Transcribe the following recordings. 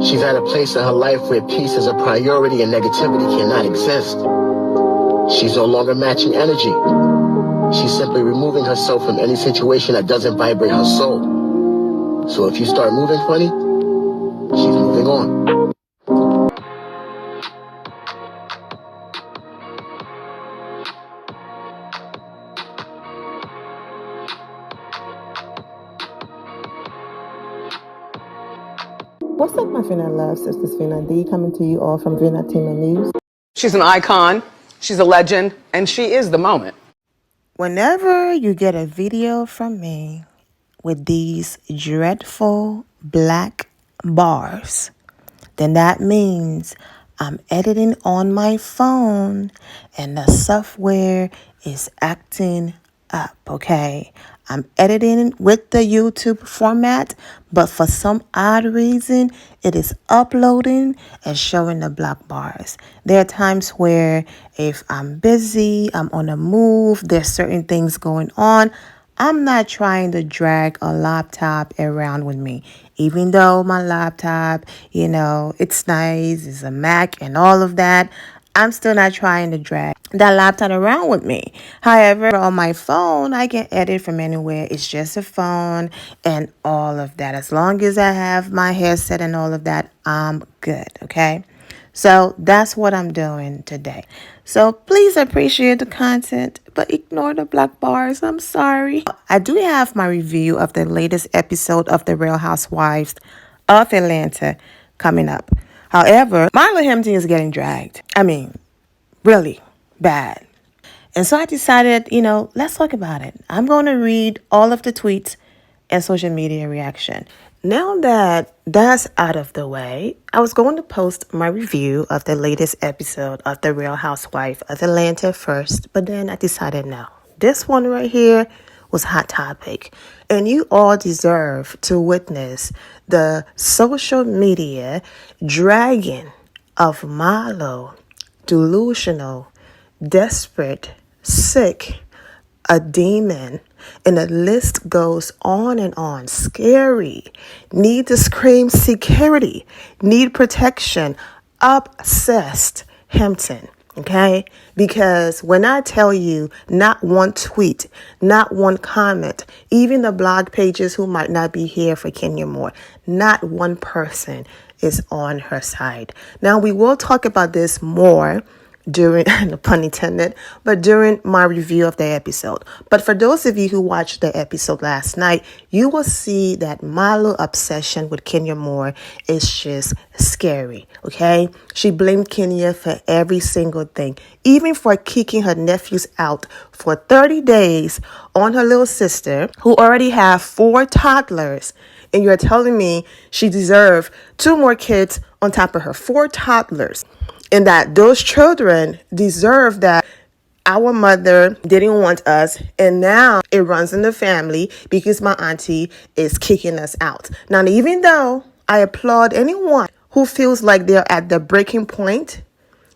She's at a place in her life where peace is a priority and negativity cannot exist. She's no longer matching energy. She's simply removing herself from any situation that doesn't vibrate her soul. So if you start moving funny, she's moving on. What's up, my Finna love? Sisters Finna D coming to you all from Finna Team News. She's an icon, she's a legend, and she is the moment. Whenever you get a video from me with these dreadful black bars, then that means I'm editing on my phone and the software is acting up, okay? I'm editing with the YouTube format, but for some odd reason, it is uploading and showing the black bars. There are times where if I'm busy, I'm on a move, there's certain things going on, I'm not trying to drag a laptop around with me. Even though my laptop, it's nice, it's a Mac and all of that, I'm still not trying to drag that laptop around with me. However, on my phone, I can edit from anywhere. It's just a phone and all of that. As long as I have my headset and all of that, I'm good, okay? So that's what I'm doing today. So please appreciate the content, but ignore the black bars. I'm sorry. I do have my review of the latest episode of The Real Housewives of Atlanta coming up. However, Marlo and Hampton is getting dragged. I mean, really bad. And so I decided, let's talk about it. I'm going to read all of the tweets and social media reaction. Now that that's out of the way, I was going to post my review of the latest episode of The Real Housewife of Atlanta first, but then I decided no. This one right here was hot topic, and you all deserve to witness the social media dragging of Marlo, delusional, desperate, sick, a demon, and the list goes on and on. Scary, need to scream security, need protection, obsessed Hampton. Okay? Because when I tell you not one tweet, not one comment, even the blog pages who might not be here for Kenya Moore, not one person is on her side. Now, we will talk about this more during, no pun intended, but during my review of the episode. But for those of you who watched the episode last night, you will see that Marlo's obsession with Kenya Moore is just scary, okay? She blamed Kenya for every single thing, even for kicking her nephews out for 30 days on her little sister, who already have 4 toddlers. And you're telling me she deserved 2 more kids on top of her 4 toddlers. And that those children deserve that our mother didn't want us, and now it runs in the family because my auntie is kicking us out. Now, even though I applaud anyone who feels like they're at the breaking point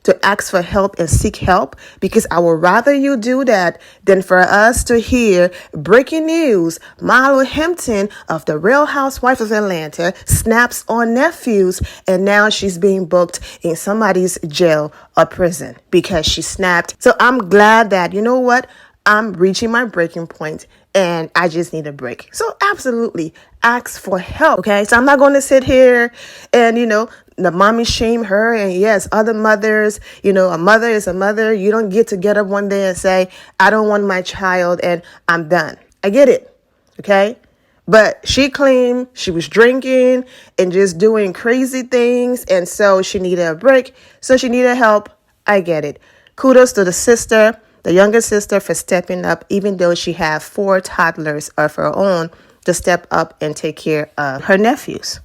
to ask for help and seek help, because I would rather you do that than for us to hear breaking news. Marlo Hampton of The Real Housewives of Atlanta snaps on nephews, and now she's being booked in somebody's jail or prison because she snapped. So I'm glad that, you know what? I'm reaching my breaking point and I just need a break. So absolutely ask for help. Okay. So I'm not going to sit here and, the mommy shame her. And yes, other mothers, a mother is a mother. You don't get up one day and say, I don't want my child and I'm done. I get it. Okay. But she claimed she was drinking and just doing crazy things. And so she needed a break. So she needed help. I get it. Kudos to the sister, the younger sister, for stepping up, even though she had 4 toddlers of her own, to step up and take care of her nephews.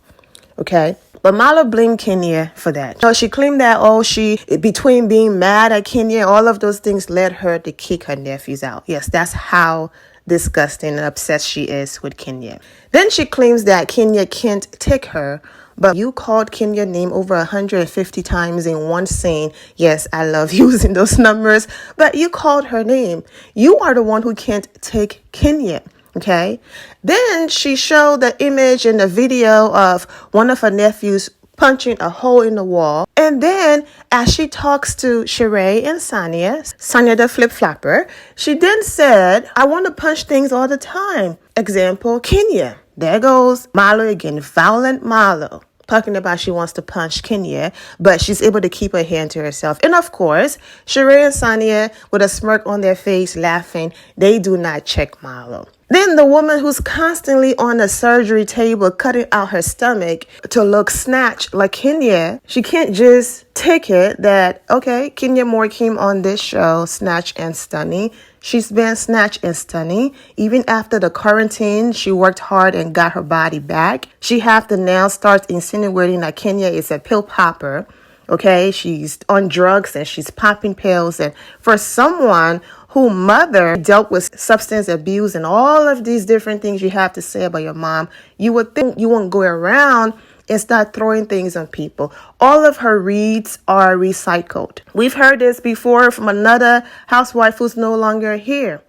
Okay. But Marlo blamed Kenya for that. So she claimed that, between being mad at Kenya, all of those things led her to kick her nephews out. Yes, that's how disgusting and obsessed she is with Kenya. Then she claims that Kenya can't take her, but you called Kenya's name over 150 times in one scene. Yes, I love using those numbers, but you called her name. You are the one who can't take Kenya. Okay. Then she showed the image and the video of one of her nephews punching a hole in the wall. And then as she talks to Sheree and Sonia the flip-flopper, she then said, I want to punch things all the time. Example, Kenya. There goes Marlo again, violent Marlo, talking about she wants to punch Kenya, but she's able to keep her hand to herself. And of course, Sheree and Sonia, with a smirk on their face, laughing, they do not check Marlo. Then the woman who's constantly on the surgery table cutting out her stomach to look snatched like Kenya, she can't just take it that, okay, Kenya Moore came on this show, Snatched and Stunning. She's been snatched and stunning. Even after the quarantine, she worked hard and got her body back. She have to now start insinuating that Kenya is a pill popper. Okay, she's on drugs and she's popping pills. And for someone whose mother dealt with substance abuse and all of these different things you have to say about your mom, you would think you won't go around and start throwing things on people. All of her reads are recycled. We've heard this before from another housewife who's no longer here.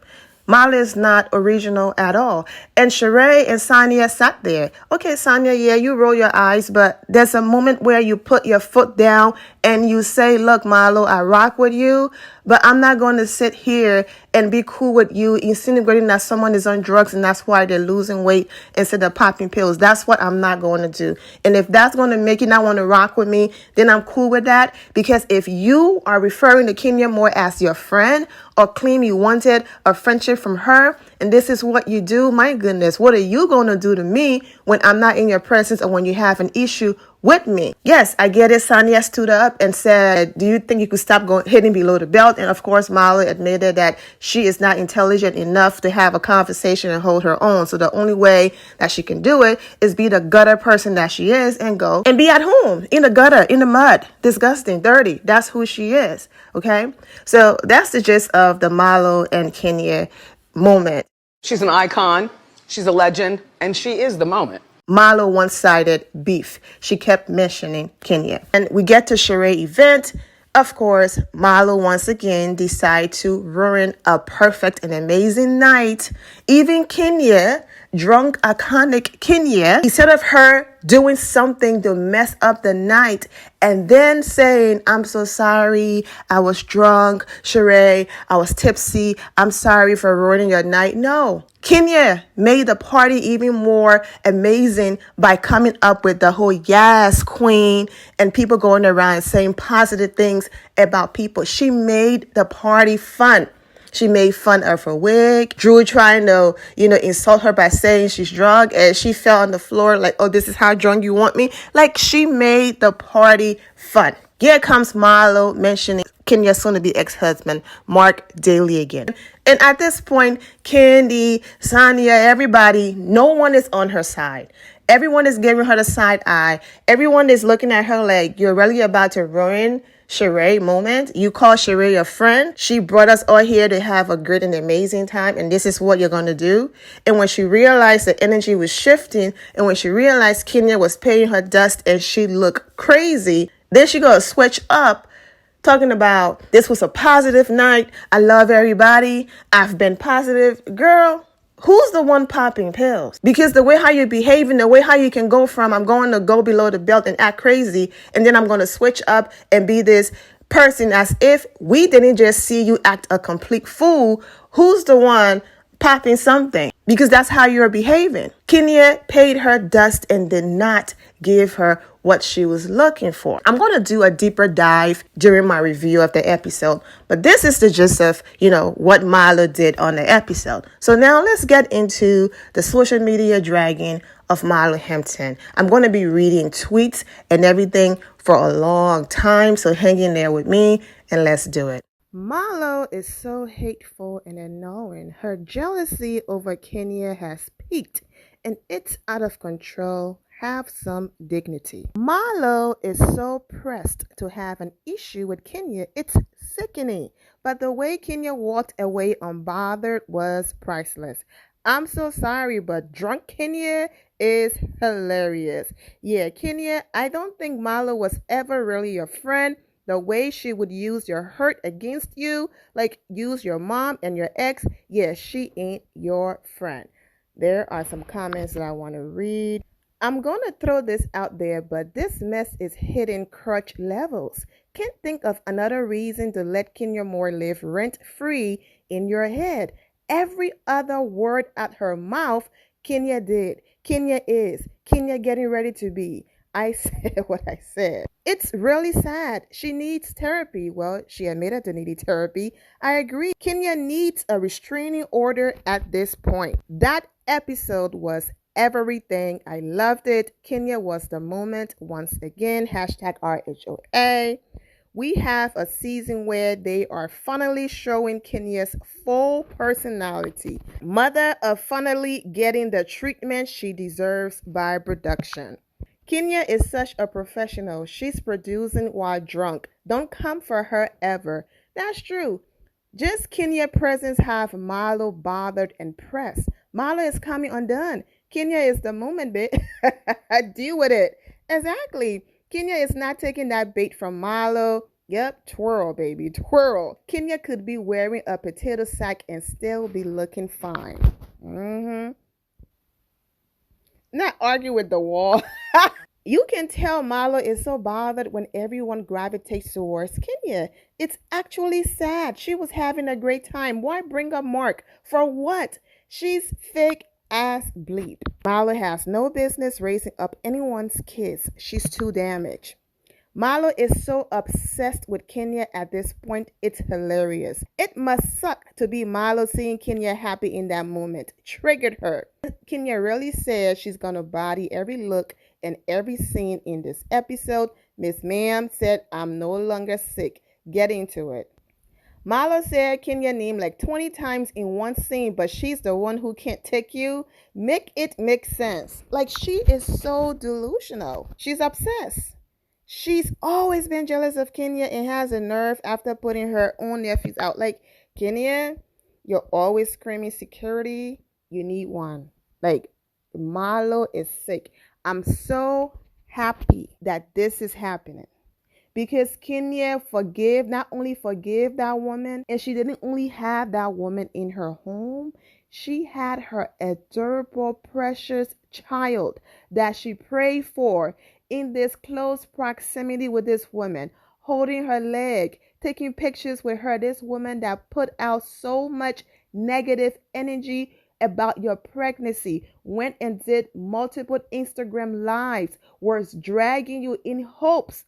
Marlo is not original at all. And Sheree and Sonia sat there. Okay, Sonia, yeah, you roll your eyes, but there's a moment where you put your foot down and you say, look, Marlo, I rock with you, but I'm not going to sit here and be cool with you, insinuating that someone is on drugs and that's why they're losing weight instead of popping pills. That's what I'm not going to do. And if that's going to make you not want to rock with me, then I'm cool with that. Because if you are referring to Kenya Moore as your friend or claim you wanted a friendship from her, and this is what you do, my goodness, what are you going to do to me when I'm not in your presence or when you have an issue with me? Yes, I get it. Sonia stood up and said, do you think you could stop hitting below the belt? And of course, Marlo admitted that she is not intelligent enough to have a conversation and hold her own. So the only way that she can do it is be the gutter person that she is and go and be at home in the gutter, in the mud, disgusting, dirty. That's who she is. Okay. So that's the gist of the Marlo and Kenya moment. She's an icon, she's a legend, and she is the moment. Marlo one-sided beef. She kept mentioning Kenya. And we get to Sheree event. Of course, Marlo once again decide to ruin a perfect and amazing night. Even Kenya, drunk, iconic Kenya, instead of her doing something to mess up the night and then saying, I'm so sorry, I was drunk, Sheree, I was tipsy, I'm sorry for ruining your night. No. Kenya made the party even more amazing by coming up with the whole YASSS queen and people going around saying positive things about people. She made the party fun. She made fun of her wig. Drew trying to, insult her by saying she's drunk, and she fell on the floor like, oh, this is how drunk you want me. Like, she made the party fun. Here comes Marlo mentioning Kenya's soon-to-be ex-husband, Mark Daly again. And at this point, Candy, Sonia, everybody, no one is on her side. Everyone is giving her the side eye. Everyone is looking at her like, you're really about to ruin Sheree moment. You call Sheree a friend. She brought us all here to have a great and amazing time, and this is what you're going to do. And when she realized the energy was shifting, and when she realized Kenya was paying her dust and she looked crazy, then she goes switch up, talking about this was a positive night. I love everybody. I've been positive. Girl, who's the one popping pills? Because the way how you're behaving, the way how you can go from I'm going to go below the belt and act crazy, and then I'm going to switch up and be this person as if we didn't just see you act a complete fool. Who's the one popping something? Because that's how you're behaving. Kenya paid her dust and did not give her what she was looking for. I'm going to do a deeper dive during my review of the episode, but this is the gist of, what Marlo did on the episode. So now let's get into the social media dragon of Marlo Hampton. I'm going to be reading tweets and everything for a long time, so hang in there with me and let's do it. Marlo is so hateful and annoying. Her jealousy over Kenya has peaked and it's out of control. Have some dignity. Marlo is so pressed to have an issue with Kenya, it's sickening. But the way Kenya walked away unbothered was priceless. I'm so sorry, but drunk Kenya is hilarious. Yeah, Kenya, I don't think Marlo was ever really your friend. The way she would use your hurt against you, like use your mom and your ex, yeah, she ain't your friend. There are some comments that I want to read. I'm going to throw this out there, but this mess is hitting crutch levels. Can't think of another reason to let Kenya Moore live rent free in your head. Every other word at her mouth, Kenya did, Kenya is, Kenya getting ready to be. I said what I said. It's really sad. She needs therapy. Well, she admitted to needing therapy. I agree. Kenya needs a restraining order at this point. That episode was everything. I loved it. Kenya was the moment once again. Hashtag RHOA. We have a season where they are finally showing Kenya's full personality. Mother of finally getting the treatment she deserves by production. Kenya is such a professional. She's producing while drunk. Don't come for her ever. That's true. Just Kenya presence have Marlo bothered and pressed. Marlo is coming undone. Kenya is the moment, bit. Deal with it. Exactly. Kenya is not taking that bait from Marlo. Yep, twirl, baby, twirl. Kenya could be wearing a potato sack and still be looking fine. Not argue with the wall. You can tell Marlo is so bothered when everyone gravitates towards Kenya. It's actually sad. She was having a great time. Why bring up Mark? For what? She's fake ass bleep. Marlo has no business raising up anyone's kids. She's too damaged. Marlo is so obsessed with Kenya at this point, it's hilarious. It must suck to be Marlo seeing Kenya happy in that moment. Triggered her. Kenya really says she's gonna body every look and every scene in this episode. Miss Ma'am said, I'm no longer sick. Get into it. Marlo said Kenya name like 20 times in one scene, but she's the one who can't take you. Make it make sense. Like, she is so delusional. She's obsessed. She's always been jealous of Kenya and has a nerve after putting her own nephews out. Like, Kenya, you're always screaming security. You need one. Like, Marlo is sick. I'm so happy that this is happening. Because Kenya not only forgave that woman, and she didn't only have that woman in her home, she had her adorable, precious child that she prayed for in this close proximity with this woman, holding her leg, taking pictures with her. This woman that put out so much negative energy about your pregnancy, went and did multiple Instagram lives, was dragging you in hopes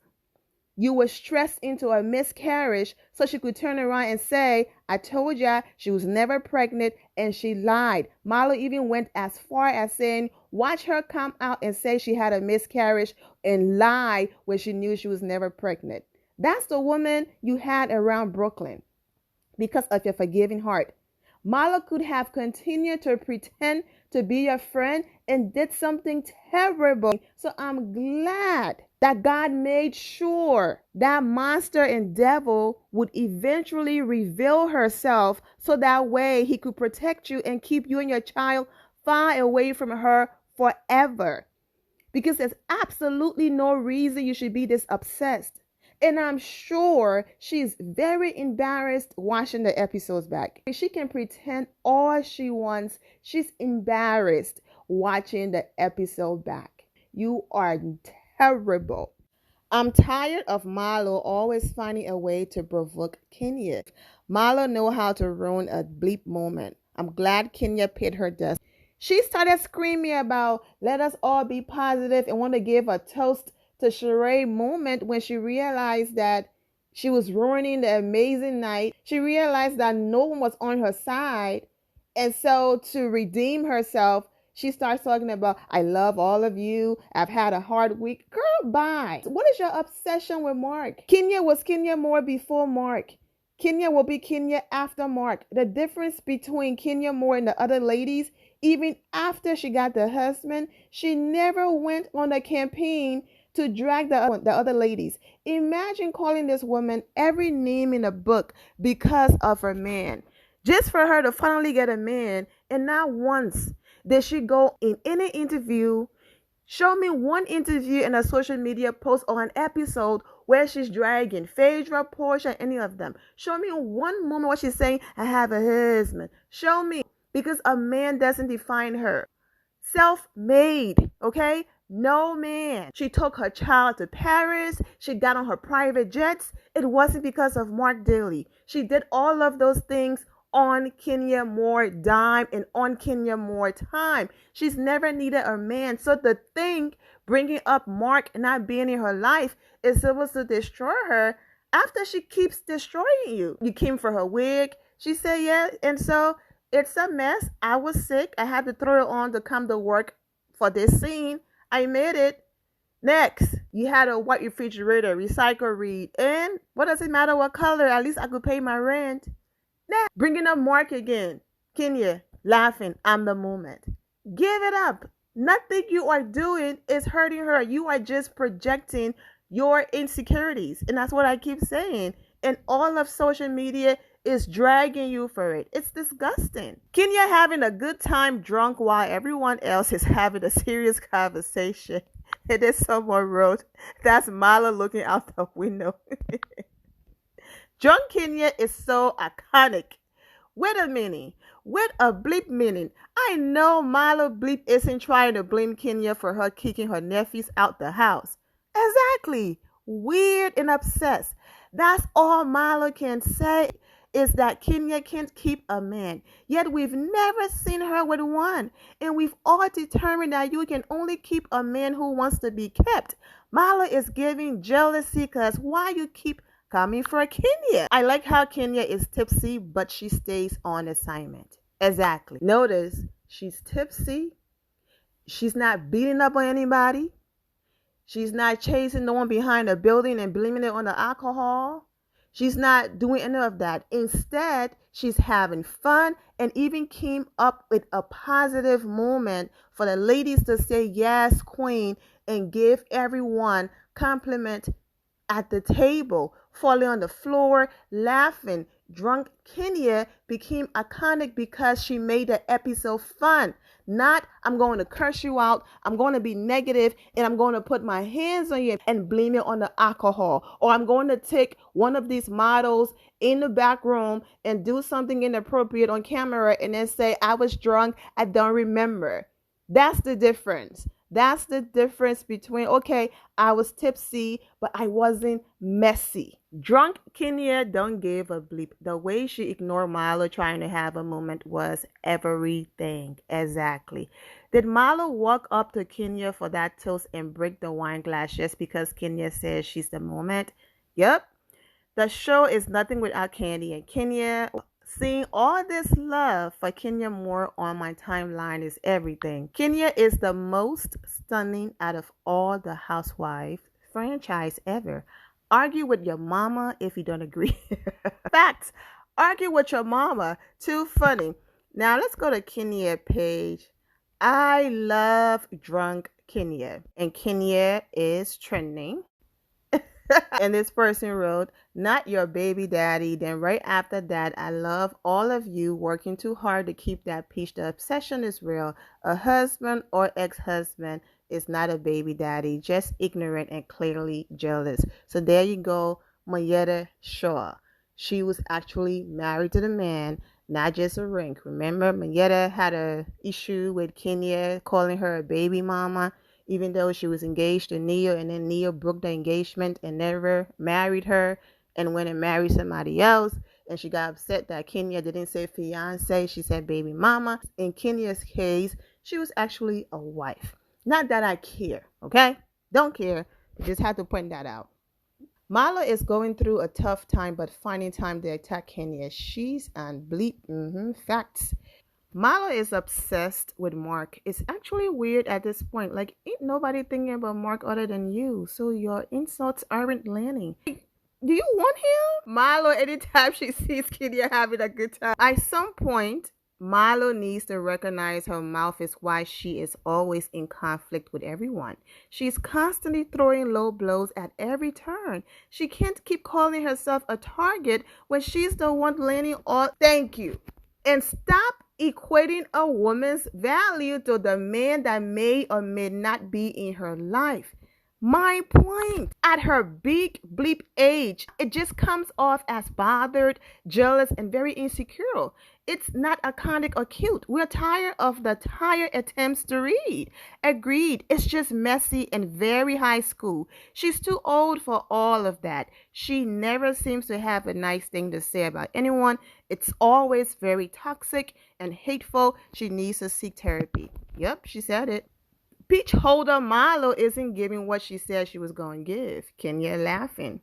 you were stressed into a miscarriage so she could turn around and say, I told ya she was never pregnant, and she lied. Marlo even went as far as saying, watch her come out and say she had a miscarriage and lie when she knew she was never pregnant. That's the woman you had around Brooklyn because of your forgiving heart. Marlo could have continued to pretend to be your friend and did something terrible. So I'm glad that God made sure that monster and devil would eventually reveal herself so that way he could protect you and keep you and your child far away from her forever. Because there's absolutely no reason you should be this obsessed. And I'm sure she's very embarrassed watching the episodes back. She can pretend all she wants. She's embarrassed watching the episode back. You are terrible. I'm tired of Marlo always finding a way to provoke Kenya. Marlo know how to ruin a bleep moment. I'm glad Kenya paid her dust. She started screaming about let us all be positive and want to give a toast to Sheree moment when she realized that she was ruining the amazing night. She realized that no one was on her side. And so to redeem herself, she starts talking about, I love all of you. I've had a hard week. Girl, bye. What is your obsession with Mark? Kenya was Kenya Moore before Mark. Kenya will be Kenya after Mark. The difference between Kenya Moore and the other ladies, even after she got the husband, she never went on a campaign to drag the other ladies. Imagine calling this woman every name in the book because of her man. Just for her to finally get a man, and not once did she go in any interview. Show me one interview and a social media post or an episode where she's dragging Phaedra, Portia, any of them. Show me one moment where she's saying, I have a husband. Show me. Because a man doesn't define her. Self-made, okay? No man. She took her child to Paris. She got on her private jets. It wasn't because of Mark Daly. She did all of those things on Kenya Moore dime and on Kenya Moore time. She's never needed a man. So the thing bringing up Mark not being in her life is supposed to destroy her after she keeps destroying you. You came for her wig. She said, yeah. And so it's a mess. I was sick. I had to throw it on to come to work for this scene. I made it. Next, you had a white refrigerator, recycle read. And what does it matter what color? At least I could pay my rent. Next, bringing up Mark again. Kenya, laughing. I'm the moment. Give it up. Nothing you are doing is hurting her. You are just projecting your insecurities. And that's what I keep saying. And all of social media is dragging you for it. It's disgusting. Kenya having a good time drunk while everyone else is having a serious conversation. And then someone wrote, that's Marlo looking out the window. Drunk Kenya is so iconic. Wait a minute. With a bleep meaning. I know Marlo bleep isn't trying to blame Kenya for her kicking her nephews out the house. Exactly. Weird and obsessed. That's all Marlo can say is that Kenya can't keep a man. Yet we've never seen her with one. And we've all determined that you can only keep a man who wants to be kept. Marlo is giving jealousy because why you keep coming for Kenya? I like how Kenya is tipsy, but she stays on assignment. Exactly. Notice she's tipsy. She's not beating up on anybody. She's not chasing no one behind a building and blaming it on the alcohol. She's not doing any of that. Instead, she's having fun and even came up with a positive moment for the ladies to say, yes, queen, and give everyone compliment at the table, falling on the floor, laughing. Drunk Kenya became iconic because she made the episode fun. Not, I'm going to curse you out, I'm going to be negative, and I'm going to put my hands on you and blame it on the alcohol. Or I'm going to take one of these models in the back room and do something inappropriate on camera and then say, I was drunk, I don't remember. That's the difference. That's the difference between, okay, I was tipsy, but I wasn't messy. Drunk Kenya don't give a bleep. The way she ignored Marlo trying to have a moment was everything. Exactly. Did Marlo walk up to Kenya for that toast and break the wine glass just because Kenya says she's the moment? Yep. The show is nothing without Candy, and Kenya. Seeing all this love for Kenya Moore on my timeline is everything. Kenya is the most stunning out of all the Housewives franchise ever. Argue with your mama if you don't agree. Facts. Argue with your mama. Too funny. Now let's go to Kenya page. I love drunk Kenya. And Kenya is trending. And this person wrote, not your baby daddy. Then right after that, I love all of you working too hard to keep that peace. The obsession is real. A husband or ex-husband is not a baby daddy, just ignorant and clearly jealous. So there you go, Mayetta Shaw. She was actually married to the man, not just a ring. Remember, Mayetta had a issue with Kenya calling her a baby mama, even though she was engaged to Neil, and then Neil broke the engagement and never married her and went and married somebody else. And she got upset that Kenya didn't say fiance, she said baby mama. In Kenya's case, she was actually a wife. Not that I care, okay? Don't care. I just had to point that out. Marlo is going through a tough time, but finding time to attack Kenya. She's on bleep. Facts. Marlo is obsessed with Mark. It's actually weird at this point. Like, ain't nobody thinking about Mark other than you. So your insults aren't landing. Do you want him? Marlo, anytime she sees Kenya having a good time. At some point, Marlo needs to recognize her mouth is why she is always in conflict with everyone. She's constantly throwing low blows at every turn. She can't keep calling herself a target when she's the one landing all. Thank you. And stop equating a woman's value to the man that may or may not be in her life. My point, at her big bleep age, it just comes off as bothered, jealous, and very insecure. It's not iconic or cute. We're tired of the tired attempts to read. Agreed, it's just messy and very high school. She's too old for all of that. She never seems to have a nice thing to say about anyone. It's always very toxic and hateful. She needs to seek therapy. Yep, she said it. Peach holder Marlo isn't giving what she said she was going to give. Kenya laughing.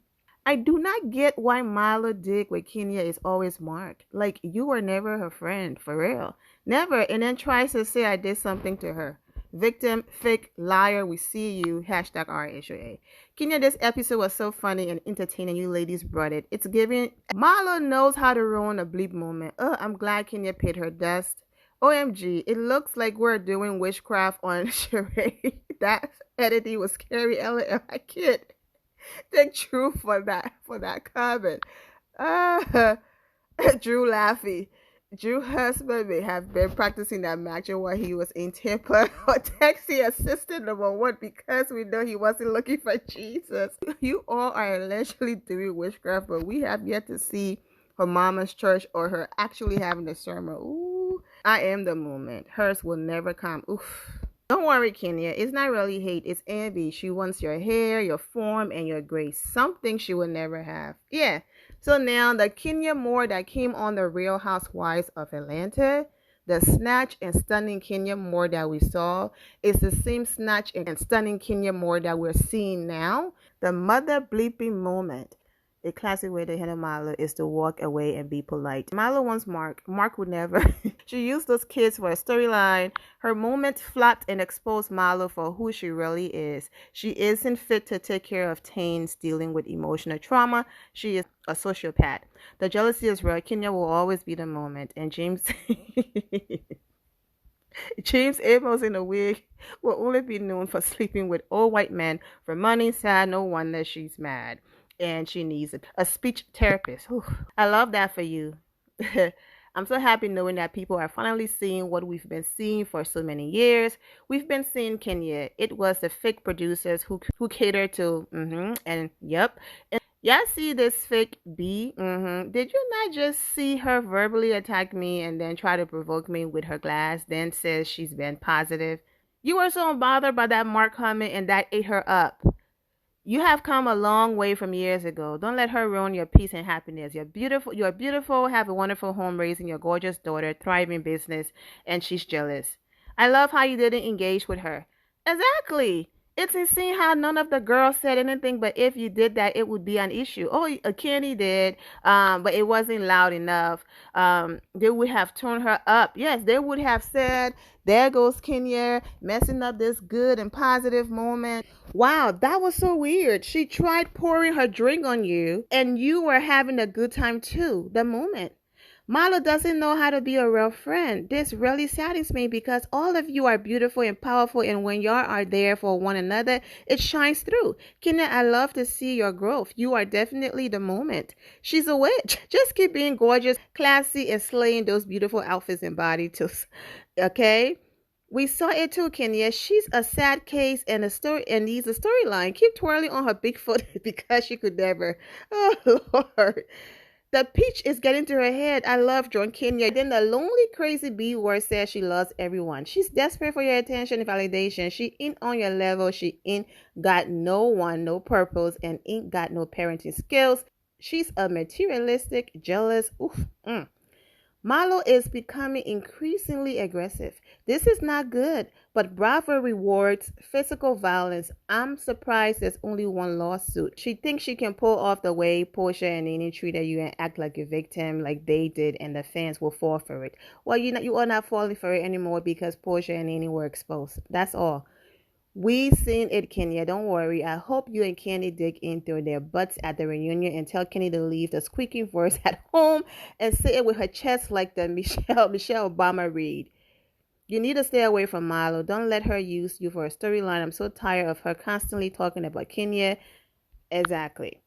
I do not get why Marlo dick with Kenya is always marked. Like, you were never her friend, for real. Never. And then tries to say I did something to her. Victim, fake, liar, we see you. Hashtag RHOA. Kenya, this episode was so funny and entertaining. You ladies brought it. It's giving. Marlo knows how to ruin a bleep moment. I'm glad Kenya paid her dust. OMG, it looks like we're doing witchcraft on charade. That editing was scary. LL, I can't take truth for that comment. Uh, Drew laughing. Drew husband may have been practicing that magic while he was in Tampa or taxi assistant number one because we know he wasn't looking for Jesus. You all are allegedly doing witchcraft, but we have yet to see her mama's church or her actually having a sermon. Ooh, I am the movement. Hers will never come. Oof. Don't worry, Kenya. It's not really hate. It's envy. She wants your hair, your form, and your grace. Something she will never have. Yeah. So now the Kenya Moore that came on the Real Housewives of Atlanta, the snatch and stunning Kenya Moore that we saw is the same snatch and stunning Kenya Moore that we're seeing now. The mother bleeping moment. A classic way to handle Marlo is to walk away and be polite. Marlo wants Mark. Mark would never. She used those kids for a storyline. Her moment flopped and exposed Marlo for who she really is. She isn't fit to take care of teens dealing with emotional trauma. She is a sociopath. The jealousy is real. Kenya will always be the moment. And James James Amos in a wig will only be known for sleeping with old white men for money. Sad, no wonder she's mad. And she needs a speech therapist. Whew. I love that for you. I'm so happy knowing that people are finally seeing what we've been seeing for so many years. We've been seeing Kenya. It was the fake producers who catered to, and yep. And y'all see this fake B? Did you not just see her verbally attack me and then try to provoke me with her glass, then says she's been positive? You were so bothered by that Mark comment and that ate her up. You have come a long way from years ago. Don't let her ruin your peace and happiness. You're beautiful, have a wonderful home raising your gorgeous daughter, thriving business, and she's jealous. I love how you didn't engage with her. Exactly. It's insane how none of the girls said anything, but if you did that, it would be an issue. Oh, Kenny did, but it wasn't loud enough. They would have turned her up. Yes, they would have said, there goes Kenya, messing up this good and positive moment. Wow, that was so weird. She tried pouring her drink on you, and you were having a good time too, the moment. Marlo doesn't know how to be a real friend. This really saddens me because all of you are beautiful and powerful, and when y'all are there for one another, it shines through. Kenya, I love to see your growth. You are definitely the moment. She's a witch. Just keep being gorgeous, classy, and slaying those beautiful outfits and body too. Okay? We saw it too, Kenya. She's a sad case and a story and needs a storyline. Keep twirling on her big foot because she could never. Oh Lord. The peach is getting to her head. I love John Kenya. Then the lonely, crazy B word says she loves everyone. She's desperate for your attention and validation. She ain't on your level. She ain't got no one, no purpose, and ain't got no parenting skills. She's a materialistic, jealous. Marlo is becoming increasingly aggressive. This is not good, but Bravo rewards physical violence. I'm surprised there's only one lawsuit. She thinks she can pull off the way Portia and Nene treated you and act like a victim like they did, and the fans will fall for it. Well, you are not falling for it anymore because Portia and Nene were exposed. That's all. We seen it, Kenya. Don't worry. I hope you and Kenny dig into their butts at the reunion and tell Kenny to leave the squeaking voice at home and say it with her chest like the Michelle Obama read. You need to stay away from Marlo. Don't let her use you for a storyline. I'm so tired of her constantly talking about Kenya. Exactly.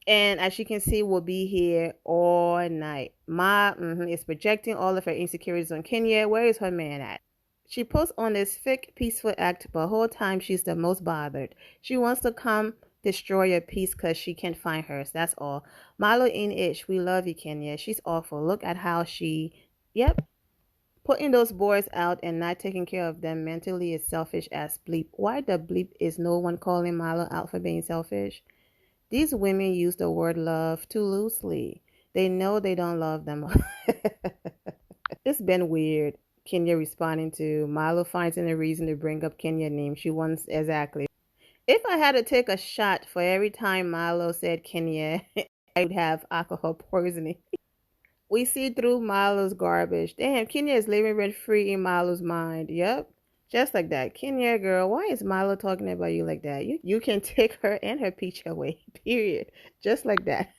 And as you can see, we'll be here all night. Ma is projecting all of her insecurities on Kenya. Where is her man at? She posts on this fake peaceful act, but the whole time she's the most bothered. She wants to come destroy your peace because she can't find hers. That's all. Marlo ain't it. We love you, Kenya. She's awful. Look at how yep, putting those boys out and not taking care of them mentally is selfish as bleep. Why the bleep is no one calling Marlo out for being selfish? These women use the word love too loosely. They know they don't love them. It's been weird. Kenya responding to Marlo finds a reason to bring up Kenya's name. She wants exactly. If I had to take a shot for every time Marlo said Kenya, I would have alcohol poisoning. We see through Marlo's garbage. Damn, Kenya is living rent free in Marlo's mind. Yep. Just like that. Kenya, girl, why is Marlo talking about you like that? You can take her and her peach away. Period. Just like that.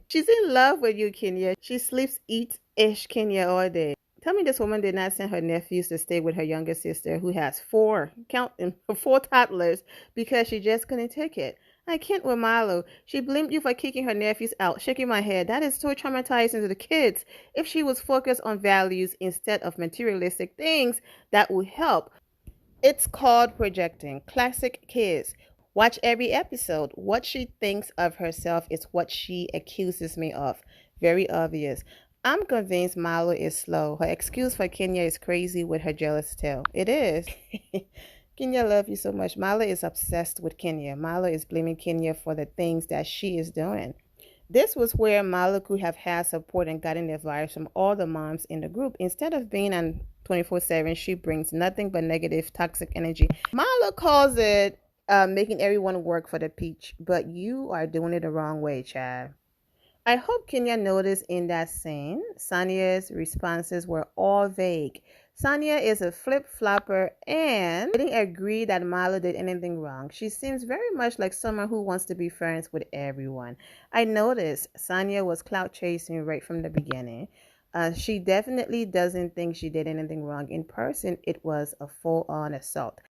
She's in love with you, Kenya. She sleeps, eats, ish Kenya all day. Tell me this woman did not send her nephews to stay with her younger sister who has four toddlers because she just couldn't take it. I can't with Marlo. She blamed you for kicking her nephews out, shaking my head. That is so traumatizing to the kids. If she was focused on values instead of materialistic things, that would help. It's called projecting. Classic kids. Watch every episode. What she thinks of herself is what she accuses me of. Very obvious. I'm convinced Marlo is slow. Her excuse for Kenya is crazy with her jealous tail. It is. Kenya love you so much. Marlo is obsessed with Kenya. Marlo is blaming Kenya for the things that she is doing. This was where Marlo could have had support and gotten advice from all the moms in the group. Instead of being on 24/7, she brings nothing but negative, toxic energy. Marlo calls it making everyone work for the peach, but you are doing it the wrong way, Chad. I hope Kenya noticed in that scene, Sonia's responses were all vague. Sonia is a flip-flopper and didn't agree that Marlo did anything wrong. She seems very much like someone who wants to be friends with everyone. I noticed Sonia was clout chasing right from the beginning. She definitely doesn't think she did anything wrong. In person, it was a full-on assault.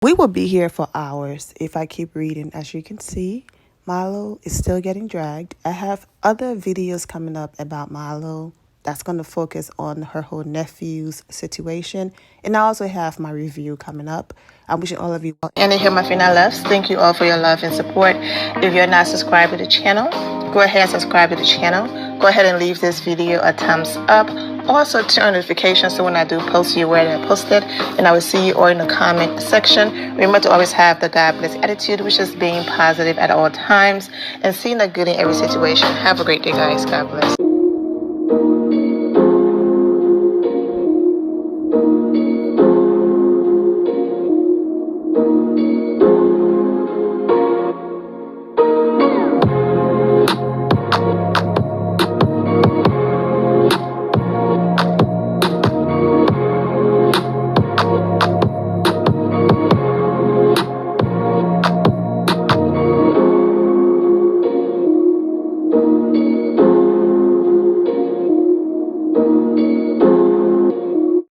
We will be here for hours if I keep reading. As you can see, Marlo is still getting dragged. I have other videos coming up about Marlo that's going to focus on her whole nephew's situation. And I also have my review coming up. I'm wishing all of you well. And here my final loves. Thank you all for your love and support. If you're not subscribed to the channel, go ahead and subscribe to the channel. Go ahead and leave this video a thumbs up. Also turn on notifications so when I do post, you're aware that I posted. And I will see you all in the comment section. Remember to always have the God bless attitude, which is being positive at all times and seeing the good in every situation. Have a great day, guys. God bless.